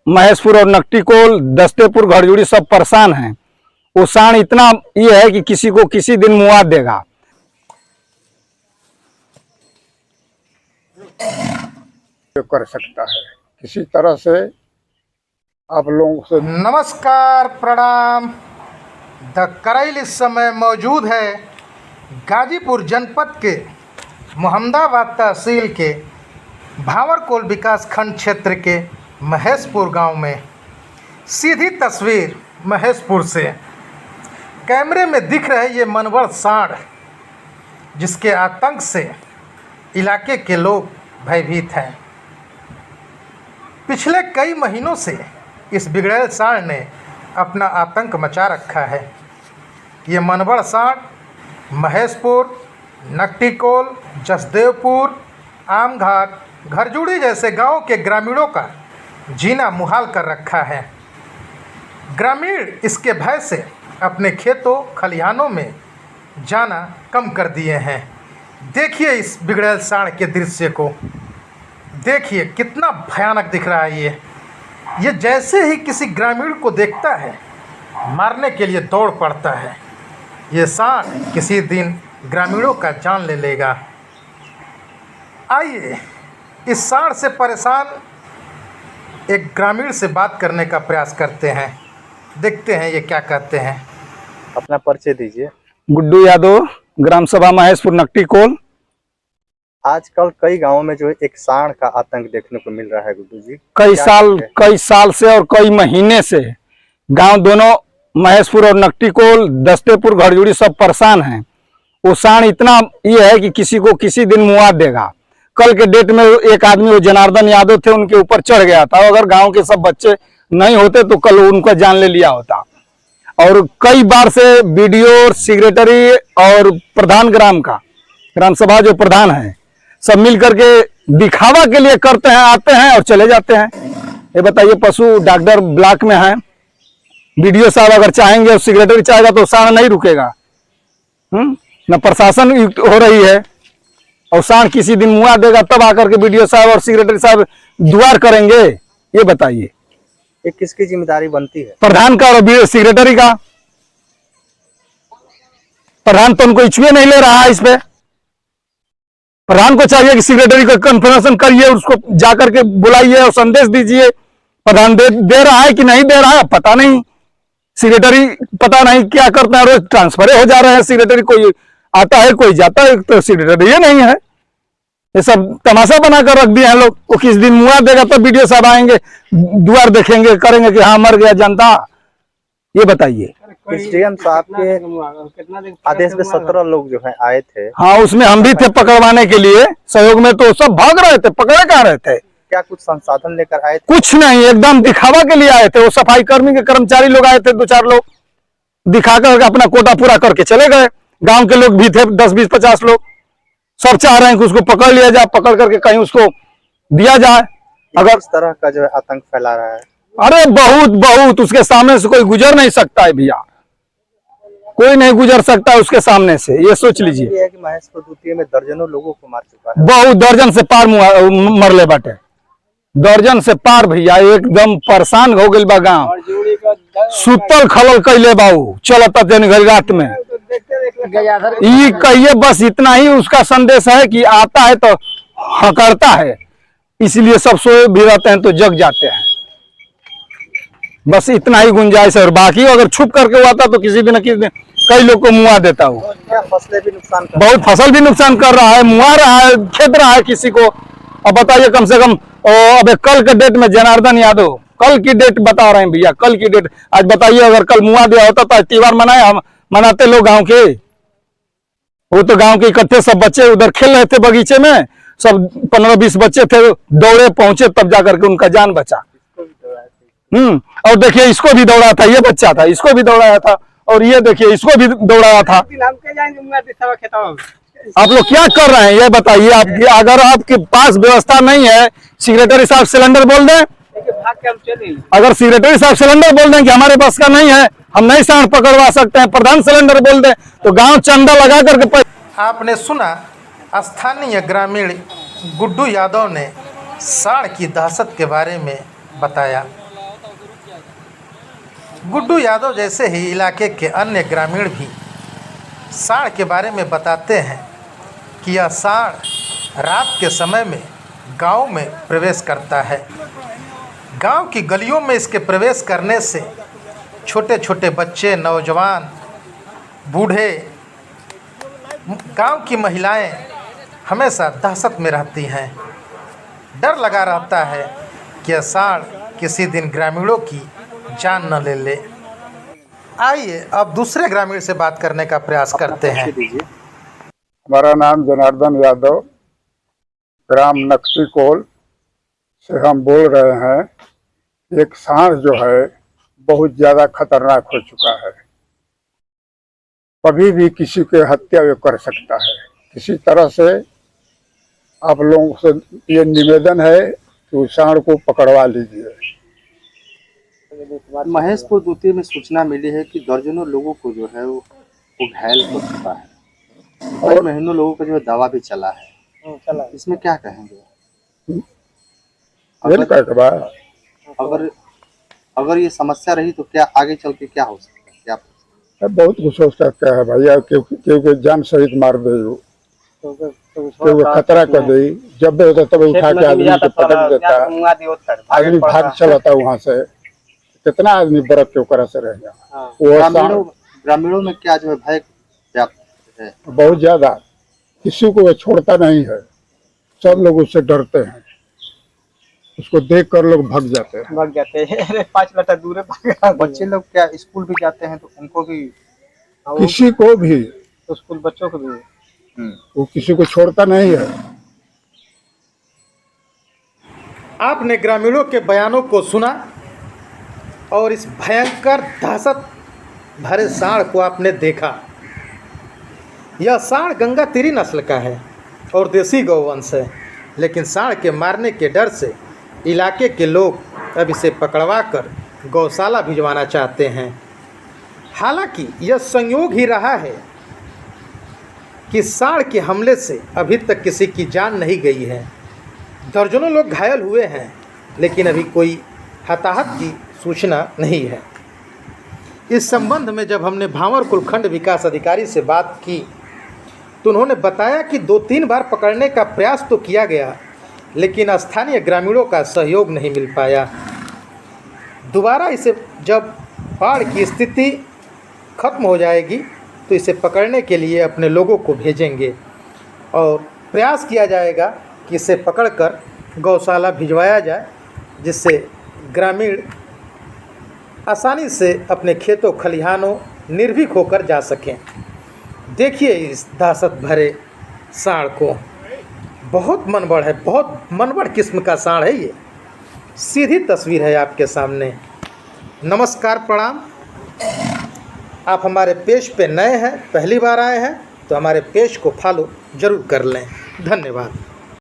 महेशपुर और नकटीकोल, दस्तेपुर, घरजुड़ी सब परेशान हैं। वो सांड इतना ये है कि किसी को किसी दिन मुआ देगा। कर सकता है किसी तरह से आप लोगों से। नमस्कार, प्रणाम। द करैल इस समय मौजूद है गाजीपुर जनपद के मोहम्मदाबाद तहसील के भावरकोल विकास खंड क्षेत्र के महेशपुर गांव में। सीधी तस्वीर महेशपुर से। कैमरे में दिख रहे ये मनवड़ सांड, जिसके आतंक से इलाके के लोग भयभीत हैं। पिछले कई महीनों से इस बिगड़ैल सांड ने अपना आतंक मचा रखा है। ये मनवड़ सांड महेशपुर, नकटीकोल, जसदेवपुर, आमघाट, घरजुड़ी जैसे गांव के ग्रामीणों का जीना मुहाल कर रखा है। ग्रामीण इसके भय से अपने खेतों खलिहानों में जाना कम कर दिए हैं। देखिए इस बिगड़ैल सांड के दृश्य को, देखिए कितना भयानक दिख रहा है। ये जैसे ही किसी ग्रामीण को देखता है मारने के लिए दौड़ पड़ता है। ये सांड किसी दिन ग्रामीणों का जान ले लेगा। आइए इस सांड से परेशान एक ग्रामीण से बात करने का प्रयास करते हैं, देखते हैं ये क्या कहते हैं। अपना परिचय दीजिए। गुड्डू यादव, ग्राम सभा महेशपुर, नकटीकोल। आजकल कई गांवों में जो एक सांड का आतंक देखने को मिल रहा है गुड्डू जी। कई साल से और कई महीने से गांव दोनों महेशपुर और नकटीकोल, दस्तेपुर, घरजुड़ी सब परेशान हैं। वो सांड इतना ये है कि किसी को किसी दिन मुआ देगा। कल के डेट में एक आदमी, वो जनार्दन यादव थे, उनके ऊपर चढ़ गया था। अगर गांव के सब बच्चे नहीं होते तो कल उनका जान ले लिया होता। और कई बार से बीडीओ, सेक्रेटरी और प्रधान ग्राम सभा जो प्रधान है, सब मिल करके दिखावा के लिए करते हैं, आते हैं और चले जाते हैं। ये बताइए, पशु डॉक्टर ब्लॉक में है, बीडीओ साहब अगर चाहेंगे और सेक्रेटरी चाहेगा तो सांड नहीं रुकेगा। न प्रशासन हो रही है और सांड किसी दिन मुआ देगा, तब आकर के बीडीओ साहब और सेक्रेटरी साहब दुआर करेंगे। ये बताइए ये किसकी जिम्मेदारी बनती है? प्रधान का और सेक्रेटरी का। प्रधान तो उनको इच्छुए नहीं ले रहा है इस पे। प्रधान को चाहिए कि सेक्रेटरी को कन्फर्मेशन करिए, उसको जाकर के बुलाइए और संदेश दीजिए। प्रधान दे रहा है कि नहीं दे रहा है पता नहीं। सेक्रेटरी पता नहीं क्या करता है, रोज ट्रांसफर हो जा रहे हैं। सेक्रेटरी कोई आता है कोई जाता है, तो सेक्रेटरी ये नहीं है। ये सब तमाशा बनाकर रख दिया है लोग। वो किस दिन मुआ देगा तो वीडियो साहब आएंगे, दुआर देखेंगे, करेंगे कि हाँ मर गया जनता। ये बताइए। एसडीएम साहब के आदेश में 17 लोग जो है आए थे। हाँ, उसमें हम भी थे पकड़वाने के लिए सहयोग में, तो सब भाग रहे थे, पकड़े कहाँ रहे थे। क्या कुछ संसाधन लेकर आए थे? कुछ नहीं, एकदम दिखावा के लिए आए थे। वो सफाई कर्मी के कर्मचारी लोग आए थे, 2-4 लोग दिखा कर अपना कोटा पूरा करके चले गए। गांव के लोग भी थे 10, 20, 50 लोग। सब चाह रहे हैं कि उसको पकड़ लिया जाए, पकड़ करके कहीं उसको दिया जाए। अगर इस तरह का जो है आतंक फैला रहा है, अरे बहुत उसके सामने से कोई गुजर नहीं सकता है भैया, कोई नहीं गुजर सकता है उसके सामने से। ये सोच लीजिए। ये है कि महेशपुर द्वितीय में दर्जनों लोगों को मार चुका है। बहुत दर्जन से पार मरले बाटे, दर्जन से पार भैया। एकदम परेशान हो गई बा गाँव, सुतल खलल कैले बाऊ चलता दिन घड़ी रात में। ये कहिए बस इतना ही उसका संदेश है कि आता है तो हकड़ता है, इसलिए सब सोए भी रहते हैं तो जग जाते हैं। बस इतना ही गुंजाइश है। और बाकी अगर छुप करके हुआ था तो किसी दिन न किसी दिन कई लोग को मुआ देता हूँ। फसलें भी नुकसान कर बहुत फसल भी नुकसान कर रहा है, मुआ रहा है, खेद रहा है किसी को। अब बताइए, कम से कम अब कल के डेट में जनार्दन यादव, कल की डेट बता रहे हैं भैया, कल की डेट। आज बताइए अगर कल मुआ दिया होता तो त्योहार मनाते लोग गांव के। वो तो गांव के इकट्ठे सब बच्चे उधर खेल रहे थे बगीचे में, सब 15-20 बच्चे थे, दौड़े पहुंचे तब जाकर के उनका जान बचा। और देखिए इसको भी दौड़ा था, ये बच्चा था, इसको भी दौड़ाया था। और ये देखिए इसको भी दौड़ाया था। आप लोग क्या कर रहे हैं ये बताइए। आपकी अगर आपके पास व्यवस्था नहीं है, सेक्रेटरी साहब सिलेंडर बोल दें। अगर सेक्रेटरी साहब सिलेंडर बोल दें कि हमारे पास का नहीं है, हम नहीं सांड पकड़वा सकते हैं, प्रधान सिलेंडर बोल दें तो गांव चंदा लगा करके। आपने सुना स्थानीय ग्रामीण गुड्डू यादव ने सांड की दहशत के बारे में बताया। गुड्डू यादव जैसे ही इलाके के अन्य ग्रामीण भी सांड के बारे में बताते हैं कि यह सांड रात के समय में गांव में प्रवेश करता है। गांव की गलियों में इसके प्रवेश करने से छोटे छोटे बच्चे, नौजवान, बूढ़े, गांव की महिलाएं हमेशा दहशत में रहती हैं। डर लगा रहता है कि यह सांड किसी दिन ग्रामीणों की जान न ले ले। आइए अब दूसरे ग्रामीण से बात करने का प्रयास करते हैं। हमारा नाम जनार्दन यादव, ग्राम नकटीकोल से हम बोल रहे हैं। एक सांड जो है बहुत ज़्यादा खतरनाक हो चुका है। कभी भी किसी के हत्या ये कर सकता है। किसी तरह से आप लोगों से ये निवेदन है कि उस सांड को पकड़वा लीजिए। महेशपुर द्वितीय में सूचना मिली है कि दर्जनों लोगों को जो है वो घायल हो चुका है और महीनों लोगों का जो है दवा भी चला है। इसमें क्या कहेंगे? अगर ये समस्या रही तो क्या आगे चल के क्या हो सकता है? क्या बहुत कुछ हो सकता है भैया, क्योंकि जान सहित मार दे, क्योंकि खतरा कर दे। जब भी होता तब उठा के आदमी को पटक देता है, आदमी भाग चलाता वहाँ से। कितना आदमी बर्फ के ऊपर से रहेगा। ग्रामीणों में क्या जो है भय व्याप्त है बहुत ज्यादा। किसी को वो छोड़ता नहीं है, सब लोग उससे डरते हैं। उसको देख कर लोग भाग जाते हैं। अरे 5 मीटर दूर है। बच्चे लोग क्या स्कूल भी जाते हैं तो उनको भी, किसी को भी, तो स्कूल बच्चों को भी वो किसी को छोड़ता नहीं है। आपने ग्रामीणों के बयानों को सुना और इस भयंकर दहशत भरे सांड को आपने देखा। यह सांड गंगातीरी नस्ल का है और देसी गौवंश है, लेकिन सांड के मारने के डर से इलाके के लोग अब इसे पकड़वा कर गौशाला भिजवाना चाहते हैं। हालांकि यह संयोग ही रहा है कि सांड के हमले से अभी तक किसी की जान नहीं गई है। दर्जनों लोग घायल हुए हैं, लेकिन अभी कोई हताहत की सूचना नहीं है। इस संबंध में जब हमने भांवरकुल खंड विकास अधिकारी से बात की तो उन्होंने बताया कि 2-3 बार पकड़ने का प्रयास तो किया गया, लेकिन स्थानीय ग्रामीणों का सहयोग नहीं मिल पाया। दोबारा इसे जब बाढ़ की स्थिति खत्म हो जाएगी तो इसे पकड़ने के लिए अपने लोगों को भेजेंगे और प्रयास किया जाएगा कि इसे पकड़कर गौशाला भिजवाया जाए, जिससे ग्रामीण आसानी से अपने खेतों खलिहानों निर्भीक होकर जा सकें। देखिए इस दहशत भरे सांड को। बहुत मनबड़ है, बहुत मनबड़ किस्म का सांड है ये। सीधी तस्वीर है आपके सामने। नमस्कार, प्रणाम। आप हमारे पेज पे नए हैं, पहली बार आए हैं तो हमारे पेज को फॉलो ज़रूर कर लें। धन्यवाद।